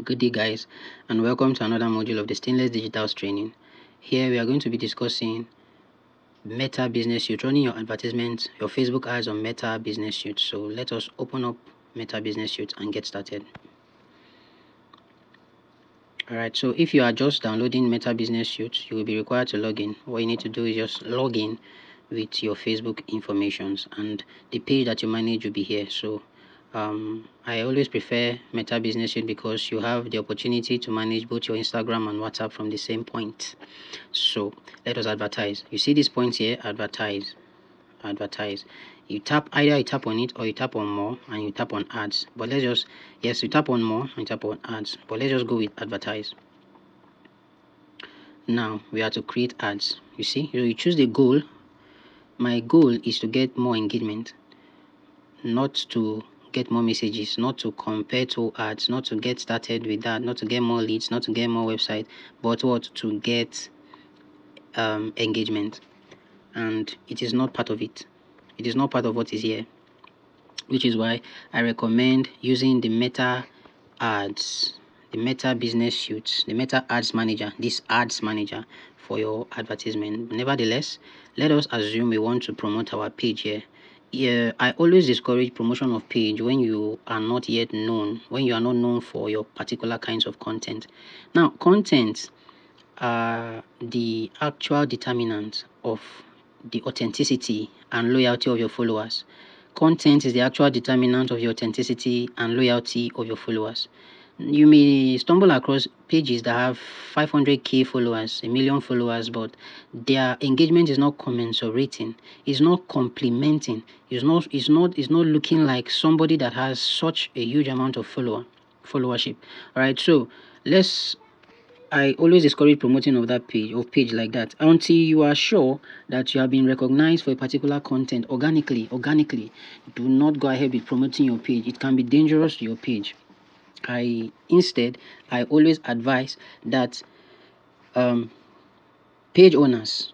Good day, guys, and welcome to another module of the Stainless Digitals training. Here we are going to be discussing Meta Business Suite, running your advertisements, your Facebook ads on Meta Business Suite. So let us open up Meta Business Suite and get started. Alright, so if you are just downloading Meta Business Suite, you will be required to log in. What you need to do is just log in with your Facebook informations, and the page that you manage will be here. So I always prefer Meta Business Suite because you have the opportunity to manage both your Instagram and WhatsApp from the same point. So let us advertise. You see this point here, advertise. You tap, either you tap on it or you tap on more and you tap on ads. But let's just, yes, you tap on more and you tap on ads, but let's just go with advertise. Now we have to create ads. You see, you choose the goal. My goal is to get more engagement, not to get more messages, not to compare to ads, not to get started with that, not to get more leads, not to get more website, but what, to get engagement. And it is not part of it. It is not part of what is here, which is why I recommend using the Meta ads, the Meta Business Suite, the Meta Ads Manager, this Ads Manager for your advertisement. Nevertheless, let us assume we want to promote our page here. I always discourage promotion of page when you are not yet known, when you are not known for your particular kinds of content. Now, content are the actual determinant of the authenticity and loyalty of your followers. Content is the actual determinant of the authenticity and loyalty of your followers. You may stumble across pages that have 500k followers, 1 million followers, but their engagement is not commensurating, is not complementing, is not looking like somebody that has such a huge amount of followership. All right, so I always discourage promoting of that page like that until you are sure that you have been recognized for a particular content organically. Do not go ahead with promoting your page. It can be dangerous to your page. I always advise that page owners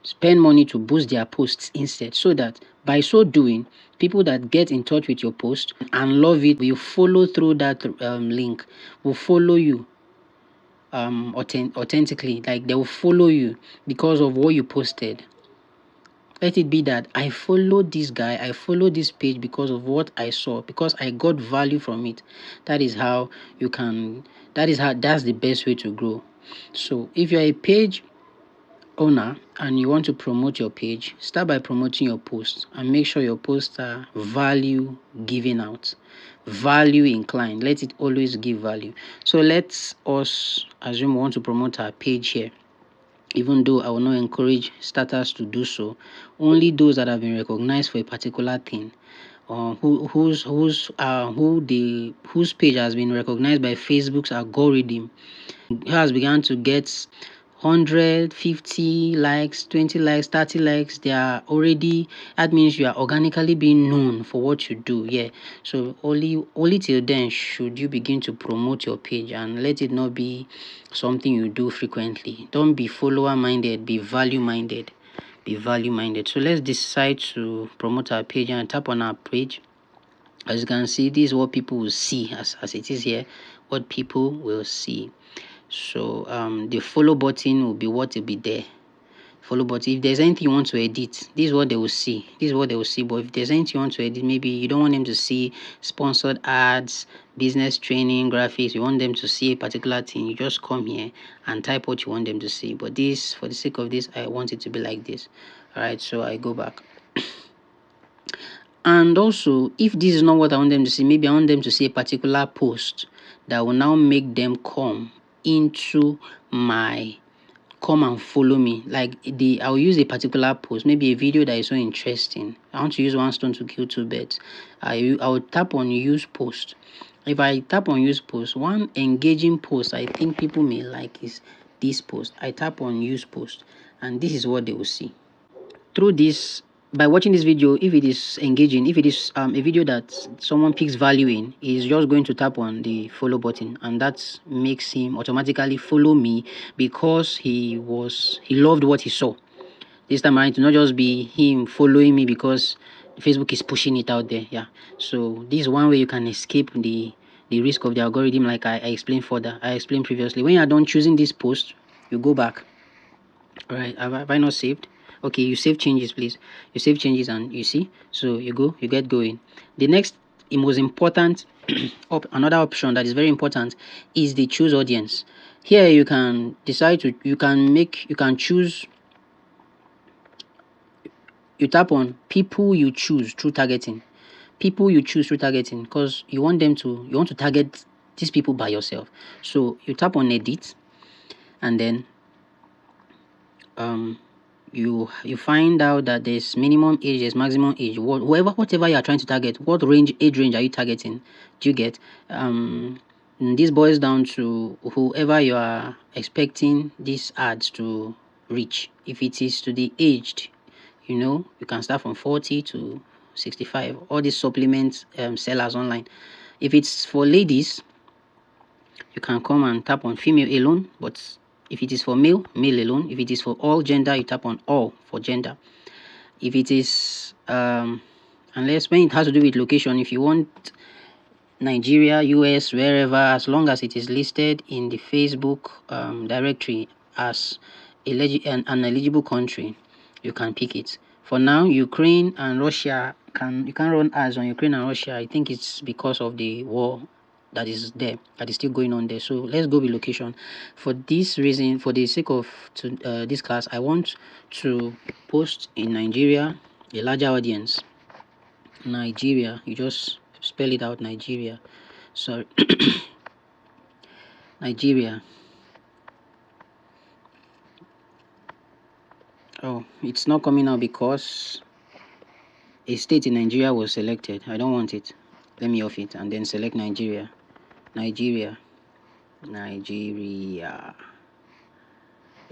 spend money to boost their posts instead, so that by so doing, people that get in touch with your post and love it will follow through that link, will follow you authentically, like they will follow you because of what you posted. Let it be that I followed this guy, I followed this page because of what I saw, because I got value from it. That's the best way to grow. So if you're a page owner and you want to promote your page, start by promoting your posts and make sure your posts are value giving out, value inclined. Let it always give value. So let's us assume we want to promote our page here. Even though I will not encourage starters to do so, only those that have been recognized for a particular thing, whose page has been recognized by Facebook's algorithm, has begun to get 150 likes, 20 likes, 30 likes. That means you are organically being known for what you do. Yeah. So only till then should you begin to promote your page, and let it not be something you do frequently. Don't be follower minded, be value minded. So let's decide to promote our page and tap on our page. As you can see, this is what people will see as it is here, what people will see. So the follow button will be what will be there. Follow button. If there's anything you want to edit, this is what they will see. But if there's anything you want to edit, maybe you don't want them to see sponsored ads, business training, graphics, you want them to see a particular thing, you just come here and type what you want them to see. But this, for the sake of this, I want it to be like this. All right, so I go back. And also, if this is not what I want them to see, maybe I want them to see a particular post that will now make them come and follow me. Like I'll use a particular post, maybe a video that is so interesting. I want to use one stone to kill two birds. I will tap on use post. If I tap on use post, one engaging post I think people may like is this post. I tap on use post, and this is what they will see. Through this, by watching this video, if it is engaging, if it is a video that someone picks value in, he's just going to tap on the follow button, and that makes him automatically follow me because he loved what he saw. This time around, to not just be him following me because Facebook is pushing it out there. Yeah. So this is one way you can escape the the risk of the algorithm, like I explained further. I explained previously. When you are done choosing this post, you go back. All right, have I not saved? Okay, you save changes, please. You save changes and you see. So you go, you get going. The next, the most important, another option that is very important is the choose audience. Here you can decide to, you can choose. You tap on people you choose through targeting. People you choose through targeting, because you want to target these people by yourself. So you tap on edit, and then you find out that there's minimum age, there's maximum age. Whatever you are trying to target, what age range are you targeting? Do you get? This boils down to whoever you are expecting these ads to reach. If it is to the aged, you can start from 40 to 65. All these supplement sellers online. If it's for ladies, you can come and tap on female alone, but if it is for male, male alone. If it is for all gender, you tap on all for gender. If it is unless when it has to do with location, if you want Nigeria, US, wherever, as long as it is listed in the Facebook directory as an eligible country, you can pick it. For now, Ukraine and Russia you can run ads on Ukraine and Russia. I think it's because of the war that is still going on there. So let's go with location. For this reason, for the sake of this class, I want to post in Nigeria, a larger audience. Nigeria, you just spell it out, Nigeria. Sorry. Nigeria. Oh, it's not coming out because a state in Nigeria was selected. I don't want it. Let me off it and then select Nigeria. Nigeria.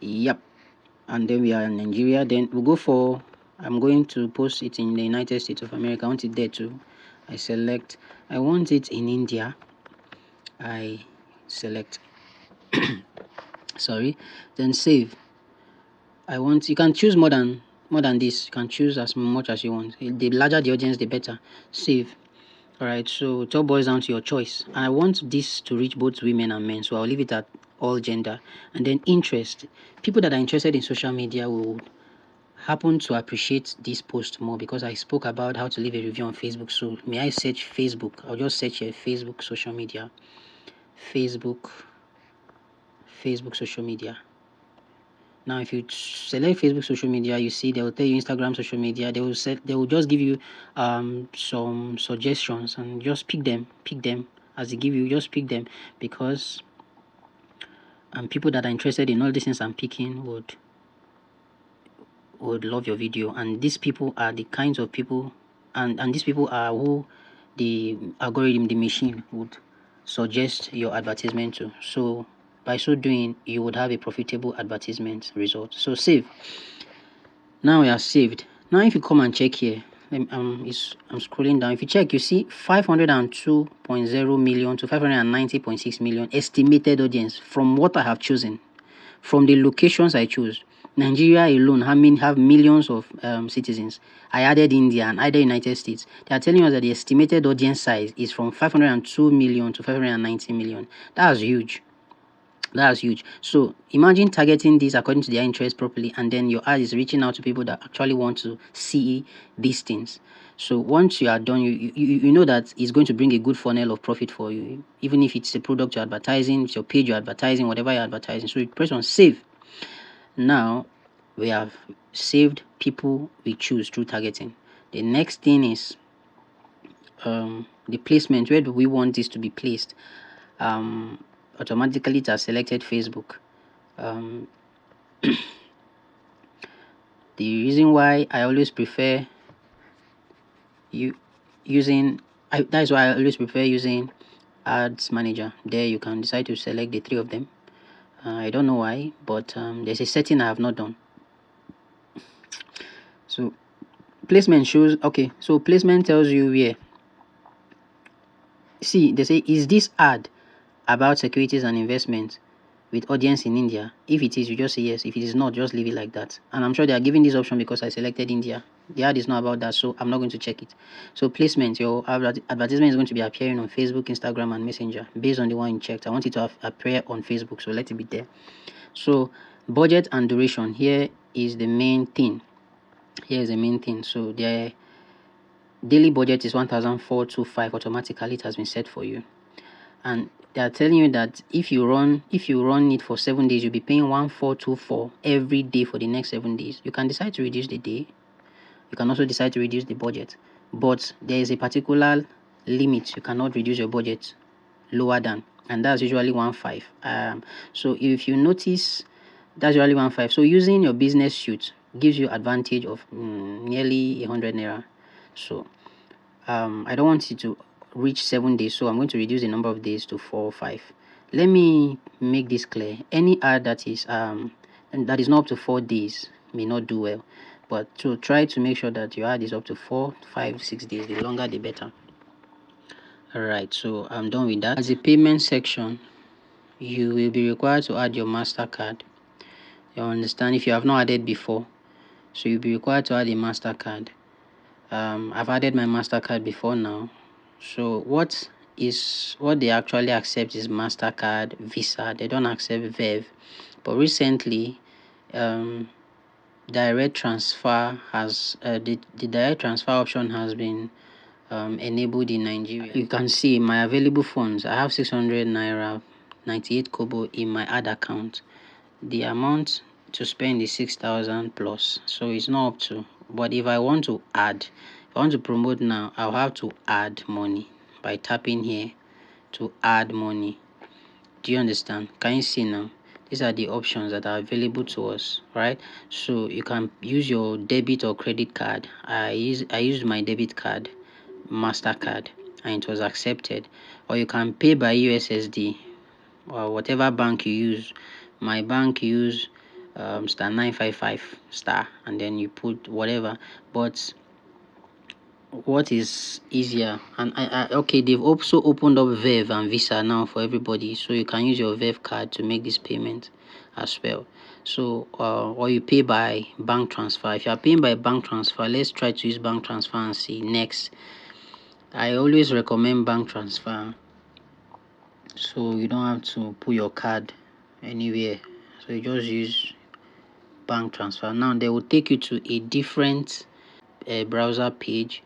Yep. And then we are in Nigeria. Then we'll go for, I'm going to post it in the United States of America. I want it there too. I select, I want it in India. I select. Sorry. Then save. You can choose more than this. You can choose as much as you want. The larger the audience, the better. Save. All right, so it all boils down to your choice. I want this to reach both women and men, so I'll leave it at all gender. And then interest. People that are interested in social media will happen to appreciate this post more because I spoke about how to leave a review on Facebook. So may I search Facebook? I'll just search here, Facebook social media. Facebook social media. Now, if you select Facebook social media, you see they will tell you Instagram social media. They will just give you some suggestions and just pick them as they give you. Just pick them because people that are interested in all these things I'm picking would love your video. And these people are the kinds of people, and these people are who the algorithm, the machine, would suggest your advertisement to. So by so doing, you would have a profitable advertisement result. So save. Now we are saved. Now if you come and check here, I'm scrolling down. If you check, you see 502.0 million to 590.6 million estimated audience from what I have chosen, from the locations I choose. Nigeria alone have millions of citizens. I added India and added United States. They are telling us that the estimated audience size is from 502 million to 590 million. That's huge. That's huge. So imagine targeting this according to their interest properly, and then your ad is reaching out to people that actually want to see these things. So once you are done, you know that it's going to bring a good funnel of profit for you, even if it's a product you're advertising, it's your page you're advertising, whatever you're advertising. So you press on save. Now we have saved people we choose through targeting. The next thing is the placement. Where do we want this to be placed? Automatically it has selected Facebook. The reason why I always prefer that's why I always prefer using Ads Manager. There you can decide to select the three of them. I don't know why, but there's a setting I have not done. So placement shows, okay, so placement tells you where. See, they say, is this ad about securities and investments with audience in India? If it is, you just say yes. If it is not, just leave it like that. And I'm sure they are giving this option because I selected India. The ad is not about that, so I'm not going to check it. So placement, your advertisement is going to be appearing on Facebook, Instagram, and Messenger based on the one you checked. I want it to appear on Facebook, so let it be there. So budget and duration, here is the main thing. So the daily budget is 1,425. automatically it has been set for you, and they are telling you that if you run it for 7 days, you'll be paying 1,424 every day for the next 7 days. You can decide to reduce the day. You can also decide to reduce the budget, but there is a particular limit. You cannot reduce your budget lower than, and that's usually 1,500. So if you notice, that's usually 1,500. So using your business suit gives you advantage of nearly 100 naira. So I don't want it to reach 7 days, so I'm going to reduce the number of days to 4 or 5. Let me make this clear. Any ad that is not up to 4 days may not do well, but to try to make sure that your ad is up to 4, 5, 6 days. The longer the better. Alright, so I'm done with that. As a payment section, you will be required to add your MasterCard. You understand? If you have not added before, so you'll be required to add a MasterCard. I've added my MasterCard before now. So what they actually accept is MasterCard, Visa. They don't accept Verve. But recently, direct transfer has the direct transfer option has been enabled in Nigeria. You can see my available funds. I have 600 naira 98 kobo in my ad account. The amount to spend is 6,000 plus, so it's not up to. But if I want to promote now, I'll have to add money by tapping here to add money. Do you understand? Can you see now? These are the options that are available to us, right? So you can use your debit or credit card. I used my debit card, MasterCard, and it was accepted. Or you can pay by USSD or whatever bank you use. My bank use star 955 star, and then you put whatever. But what is easier, and okay, they've also opened up Verve and Visa now for everybody, so you can use your Verve card to make this payment as well. So or you pay by bank transfer. If you are paying by bank transfer, let's try to use bank transfer and see. Next, I always recommend bank transfer, so you don't have to put your card anywhere. So you just use bank transfer. Now they will take you to a different browser page,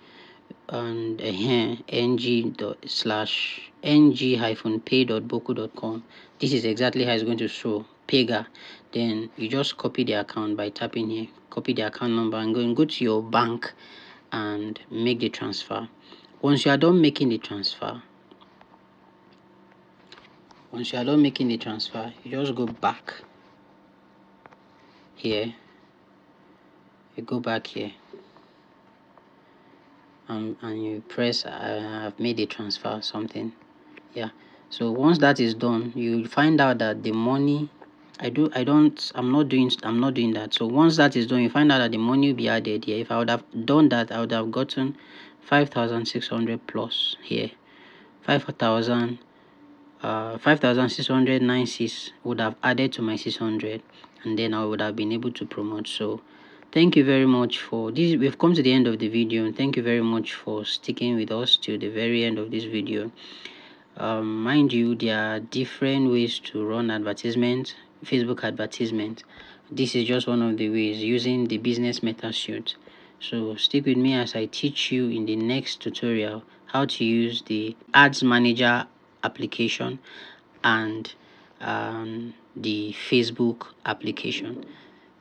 and here ng/pay.boku.com. This is exactly how it's going to show Pega. Then you just copy the account by tapping here, copy the account number, and go to your bank and make the transfer. Once you are done making the transfer, you just go back here. You go back here and you press I've made a transfer, something. Yeah. So once that is done, you find out that the money I'm not doing that. So once that is done, you find out that the money will be added here. If I would have done that, I would have gotten 5,600 plus here. 5,696 would have added to my 600, and then I would have been able to promote. So thank you very much for this. We've come to the end of the video, and thank you very much for sticking with us till the very end of this video. Mind you, there are different ways to run advertisement, Facebook advertisement. This is just one of the ways, using the business meta suite. So stick with me as I teach you in the next tutorial how to use the ads manager application and the Facebook application.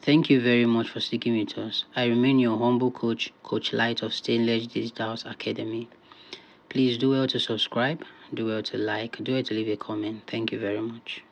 Thank you very much for sticking with us. I remain your humble coach, Coach Light of Stainless Digital Academy. Please do well to subscribe, do well to like, do well to leave a comment. Thank you very much.